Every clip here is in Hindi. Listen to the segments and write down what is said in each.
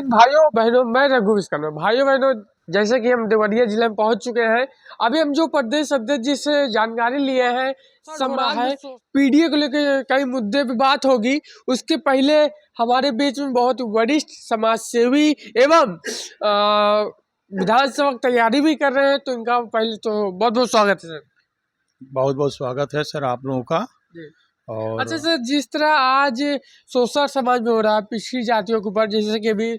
भाइयों बहनों, मैं रघु विश्वकर्मा। भाइयों बहनों, जैसे कि हम देवरिया जिले में पहुंच चुके हैं, अभी हम जो प्रदेश अध्यक्ष जी से जानकारी लिए हैं, समाज है पीडीए को लेकर कई मुद्दे पे बात होगी। उसके पहले हमारे बीच में बहुत वरिष्ठ समाज सेवी एवं विधानसभा की तैयारी भी कर रहे हैं, तो इनका पहले तो बहुत बहुत स्वागत है सर। बहुत बहुत स्वागत है सर आप लोगों का। और अच्छा सर, जिस तरह आज शोषण समाज में हो रहा है पिछड़ी जातियों के ऊपर, जैसे कि अभी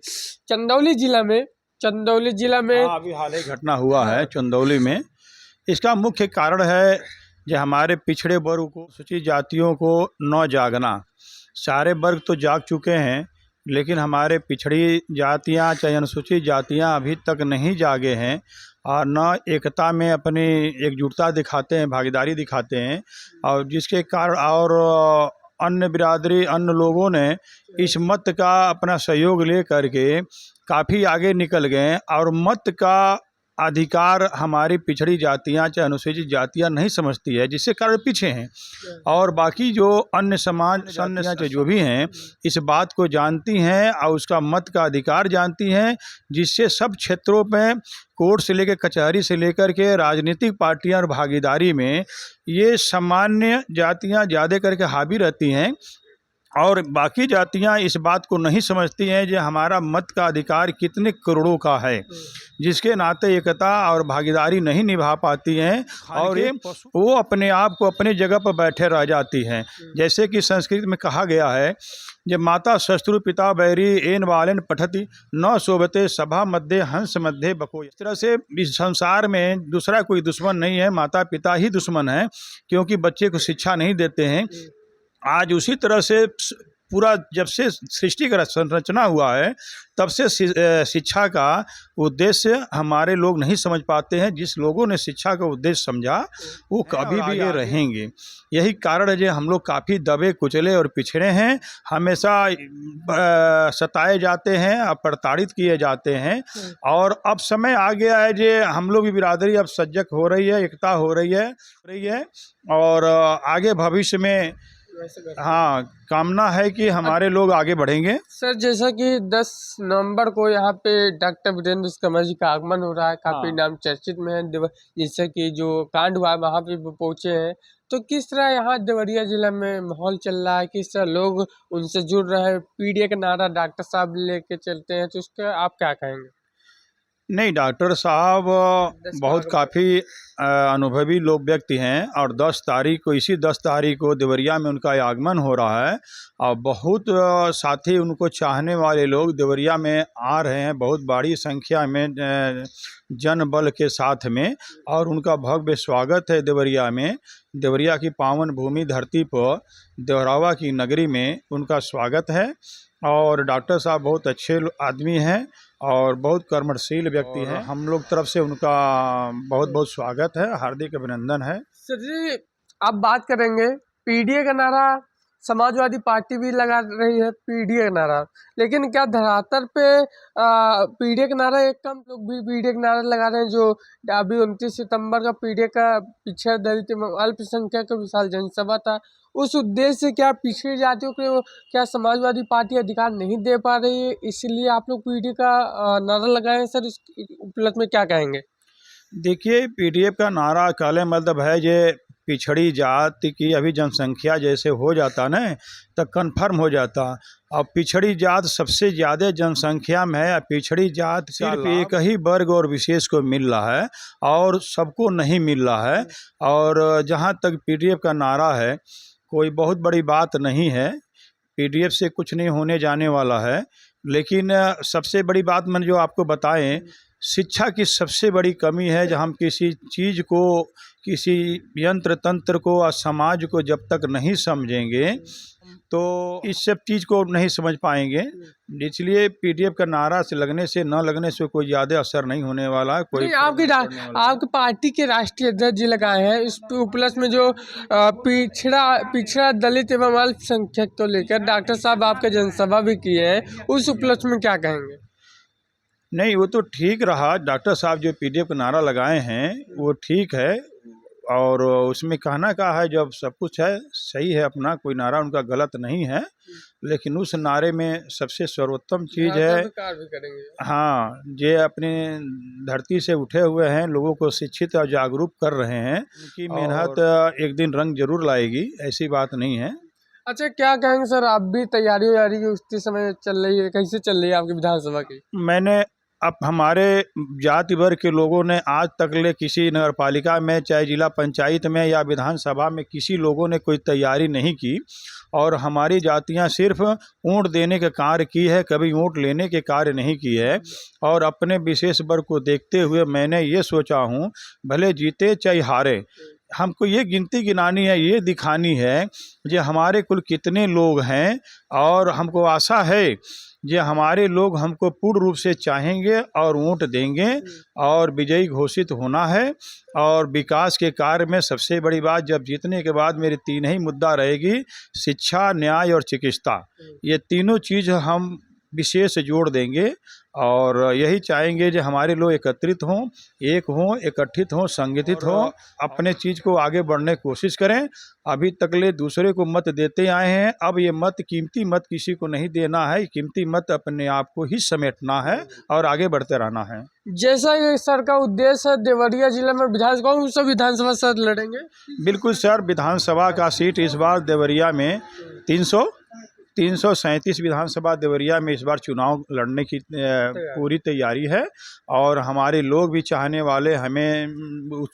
चंदौली जिला में अभी हाल ही घटना हुआ है चंदौली में। इसका मुख्य कारण है जो हमारे पिछड़े वर्ग को, सूचित जातियों को न जागना। सारे वर्ग तो जाग चुके हैं, लेकिन हमारे पिछड़ी जातियां चाहे अनुसूचित जातियां अभी तक नहीं जागे हैं और न एकता में अपनी एकजुटता दिखाते हैं, भागीदारी दिखाते हैं। और जिसके कारण और अन्य बिरादरी, अन्य लोगों ने इस मत का अपना सहयोग ले करके काफ़ी आगे निकल गए और मत का अधिकार हमारी पिछड़ी जातियां चाहे अनुसूचित जातियां नहीं समझती है, जिससे कारण पीछे हैं। और बाकी जो अन्य समाज जातियां जो भी हैं इस बात को जानती हैं और उसका मत का अधिकार जानती हैं, जिससे सब क्षेत्रों में कोर्ट से लेकर कचहरी से लेकर के राजनीतिक पार्टियां और भागीदारी में ये सामान्य जातियां ज़्यादा करके हावी रहती हैं। और बाकी जातियां इस बात को नहीं समझती हैं कि हमारा मत का अधिकार कितने करोड़ों का है, जिसके नाते एकता और भागीदारी नहीं निभा पाती हैं और वो अपने आप को अपनी जगह पर बैठे रह जाती हैं। जैसे कि संस्कृत में कहा गया है, जब माता शत्रु पिता बैरी एन बालन पठति न शोभते सभा मध्य हंस मध्य बको। इस तरह से इस संसार में दूसरा कोई दुश्मन नहीं है, माता पिता ही दुश्मन है, क्योंकि बच्चे को शिक्षा नहीं देते हैं। आज उसी तरह से पूरा जब से सृष्टि का संरचना हुआ है तब से शिक्षा का उद्देश्य हमारे लोग नहीं समझ पाते हैं। जिस लोगों ने शिक्षा का उद्देश्य समझा वो कभी भी ये रहेंगे। यही कारण है जो हम लोग काफ़ी दबे कुचले और पिछड़े हैं, हमेशा सताए जाते हैं और प्रताड़ित किए जाते हैं। और अब समय आ गया है जो हम लोग की बिरादरी अब सजग हो रही है, एकता हो रही है और आगे भविष्य में कामना है कि हमारे लोग आगे बढ़ेंगे। सर, जैसा कि 10 नवंबर को यहाँ पे डॉक्टर वीरेंद्र विश्वकर्मा जी का आगमन हो रहा है, काफी नाम चर्चित में है। जैसे कि जो कांड हुआ है वहाँ पे पहुँचे हैं, तो किस तरह यहाँ देवरिया जिला में माहौल चल रहा है, किस तरह लोग उनसे जुड़ रहे हैं, पीडीए का नारा डॉक्टर साहब लेके चलते हैं, तो उसका आप क्या कहेंगे? नहीं, डॉक्टर साहब बहुत काफ़ी अनुभवी लोग व्यक्ति हैं और 10 तारीख को, इसी 10 तारीख को देवरिया में उनका आगमन हो रहा है और बहुत साथी उनको चाहने वाले लोग देवरिया में आ रहे हैं, बहुत बड़ी संख्या में जन बल के साथ में। और उनका भव्य स्वागत है देवरिया में। देवरिया की पावन भूमि धरती पर, देवरावा की नगरी में उनका स्वागत है। और डॉक्टर साहब बहुत अच्छे आदमी हैं और बहुत कर्मशील व्यक्ति हैं। हम लोग तरफ से उनका बहुत बहुत स्वागत है, हार्दिक अभिनंदन है। सर जी, आप बात करेंगे पीडीए का नारा, समाजवादी पार्टी भी लगा रही है पीडीए का नारा, लेकिन क्या धरातल पे पीडीए का नारा एक कम लोग भी पीडीए का नारा लगा रहे हैं? जो अभी 29 सितंबर का पीडीए का पिछड़ा दलित अल्पसंख्यक विशाल जनसभा था, उस उद्देश्य से क्या पिछड़ी जातियों को क्या समाजवादी पार्टी अधिकार नहीं दे पा रही है, इसलिए आप लोग पीडीए का नारा लगाए? सर, इस उपलक्ष्य में क्या कहेंगे? देखिए, पीडीएफ का नारा कहने मतलब है जे पिछड़ी जाति की अभी जनसंख्या जैसे हो जाता ना तो कन्फर्म हो जाता। अब पिछड़ी जात सबसे ज़्यादा जनसंख्या में है। पिछड़ी जात सिर्फ एक ही वर्ग और विशेष को मिल रहा है और सबको नहीं मिल रहा है। और जहाँ तक पीडीएफ का नारा है, कोई बहुत बड़ी बात नहीं है, पीडीएफ से कुछ नहीं होने जाने वाला है। लेकिन सबसे बड़ी बात मैंने जो आपको बताएं, शिक्षा की सबसे बड़ी कमी है। जब हम किसी चीज़ को, किसी यंत्र तंत्र को और समाज को जब तक नहीं समझेंगे तो इस सब चीज़ को नहीं समझ पाएंगे। इसलिए पीडीएफ का नारा से लगने से न लगने से कोई ज़्यादा असर नहीं होने वाला है। कोई आपकी पार्टी के राष्ट्रीय अध्यक्ष जी लगाए हैं इस उपलक्ष्य में जो पिछड़ा दलित एवं अल्पसंख्यक को लेकर डॉक्टर साहब आपके जनसभा भी किए हैं, उस उपलक्ष्य में क्या कहेंगे? नहीं, वो तो ठीक रहा। डॉक्टर साहब जो पीडीएफ का नारा लगाए हैं वो ठीक है, और उसमें कहना क्या है, जब सब कुछ है सही है, अपना कोई नारा उनका गलत नहीं है, लेकिन उस नारे में सबसे सर्वोत्तम चीज़ है, विकार भी करेंगे। हाँ, ये अपने धरती से उठे हुए हैं, लोगों को शिक्षित और जागरूक कर रहे हैं। उनकी मेहनत एक दिन रंग जरूर लाएगी, ऐसी बात नहीं है। अच्छा, क्या कहेंगे सर, आप भी तैयारी वैयारी की उसी समय चल रही है, कैसे चल रही है आपकी विधानसभा की? मैंने अब हमारे जाति वर्ग के लोगों ने आज तक ले किसी नगर पालिका में, चाहे जिला पंचायत में या विधानसभा में, किसी लोगों ने कोई तैयारी नहीं की। और हमारी जातियां सिर्फ वोट देने के कार्य की है, कभी वोट लेने के कार्य नहीं की है। और अपने विशेष वर्ग को देखते हुए मैंने ये सोचा हूँ, भले जीते चाहे हारे, हमको ये गिनती गिनानी है, ये दिखानी है कि हमारे कुल कितने लोग हैं। और हमको आशा है जे हमारे लोग हमको पूर्ण रूप से चाहेंगे और वोट देंगे और विजयी घोषित होना है। और विकास के कार्य में सबसे बड़ी बात, जब जीतने के बाद मेरी तीन ही मुद्दा रहेगी, शिक्षा, न्याय और चिकित्सा। ये तीनों चीज़ हम विशेष जोड़ देंगे और यही चाहेंगे जो हमारे लोग एकत्रित हों, एक हों, इकट्ठित हों, संगठित हों, अपने चीज़ को आगे बढ़ने की कोशिश करें। अभी तक ले दूसरे को मत देते आए हैं, अब ये मत, कीमती मत किसी को नहीं देना है, कीमती मत अपने आप को ही समेटना है और आगे बढ़ते रहना है। जैसा ये सर का उद्देश्य है, देवरिया जिले में विधानसभा, कौन सा विधानसभा सर लड़ेंगे? बिल्कुल सर, विधानसभा का सीट इस बार देवरिया में 337 विधानसभा देवरिया में इस बार चुनाव लड़ने की पूरी तैयारी है। और हमारे लोग भी चाहने वाले हमें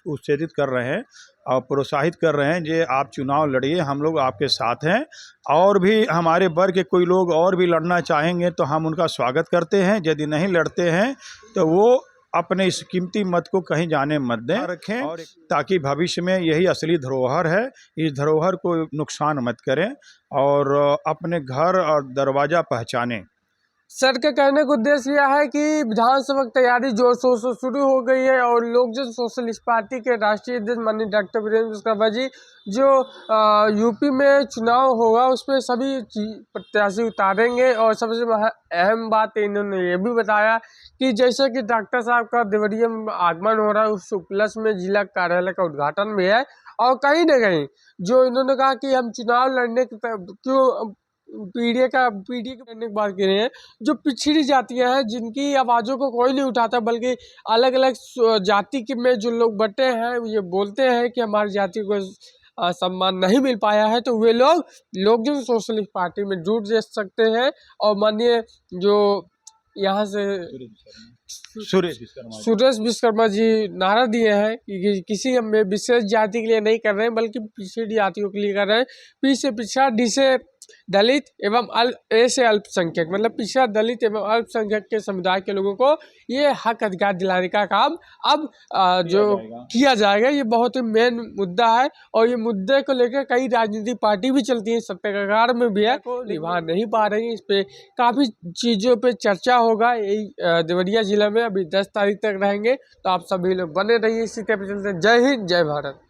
उत्तेजित कर रहे हैं और प्रोत्साहित कर रहे हैं जे आप चुनाव लड़िए, हम लोग आपके साथ हैं। और भी हमारे वर्ग के कोई लोग और भी लड़ना चाहेंगे तो हम उनका स्वागत करते हैं। यदि नहीं लड़ते हैं तो वो अपने इस कीमती मत को कहीं जाने मत दें, रखें, और ताकि भविष्य में यही असली धरोहर है, इस धरोहर को नुकसान मत करें और अपने घर और दरवाज़ा पहचानें। सर के कहने का उद्देश्य यह है कि विधानसभा की तैयारी जोर शोर से शुरू हो गई है और लोक जन सोशलिस्ट पार्टी के राष्ट्रीय अध्यक्ष माननीय डॉक्टर वीरेंद्र विश्वकर्मा जी, जो यूपी में चुनाव होगा उसमें सभी प्रत्याशी उतारेंगे। और सबसे अहम बात इन्होंने ये भी बताया कि जैसे कि डॉक्टर साहब का देवरिया में आगमन हो रहा है, उस उपलक्ष्य में जिला कार्यालय का उद्घाटन भी है। और कहीं ना कहीं जो इन्होंने कहा कि हम चुनाव लड़ने की क्यों पीडीए के करने की बात कर रहे हैं, जो पिछड़ी जातियां हैं जिनकी आवाज़ों को कोई नहीं उठाता, बल्कि अलग अलग जाति के में जो लोग बटे हैं ये बोलते हैं कि हमारी जाति को सम्मान नहीं मिल पाया है, तो वे लोग लोक जन सोशलिस्ट पार्टी में जुट जा सकते हैं। और माननीय जो यहाँ से सुरेश विश्वकर्मा जी नारा दिए हैं कि किसी हम विशेष जाति के लिए नहीं कर रहे हैं, बल्कि पिछड़ी जातियों के लिए कर रहे हैं। पी से पिछड़ा, डी से दलित एवं ए से अल्पसंख्यक, मतलब पिछड़ा, दलित एवं अल्पसंख्यक के समुदाय के लोगों को ये हक अधिकार दिलाने का काम अब जो किया जाएगा। ये बहुत ही मेन मुद्दा है और ये मुद्दे को लेकर कई राजनीतिक पार्टी भी चलती है, सत्ताकार में भी है, निभा नहीं पा रही। इस पे काफ़ी चीज़ों पे चर्चा होगा यही देवरिया जिला में। अभी 10 तारीख तक रहेंगे, तो आप सभी लोग बने रहिए इसी तरह पे चलते हैं। जय हिंद, जय भारत।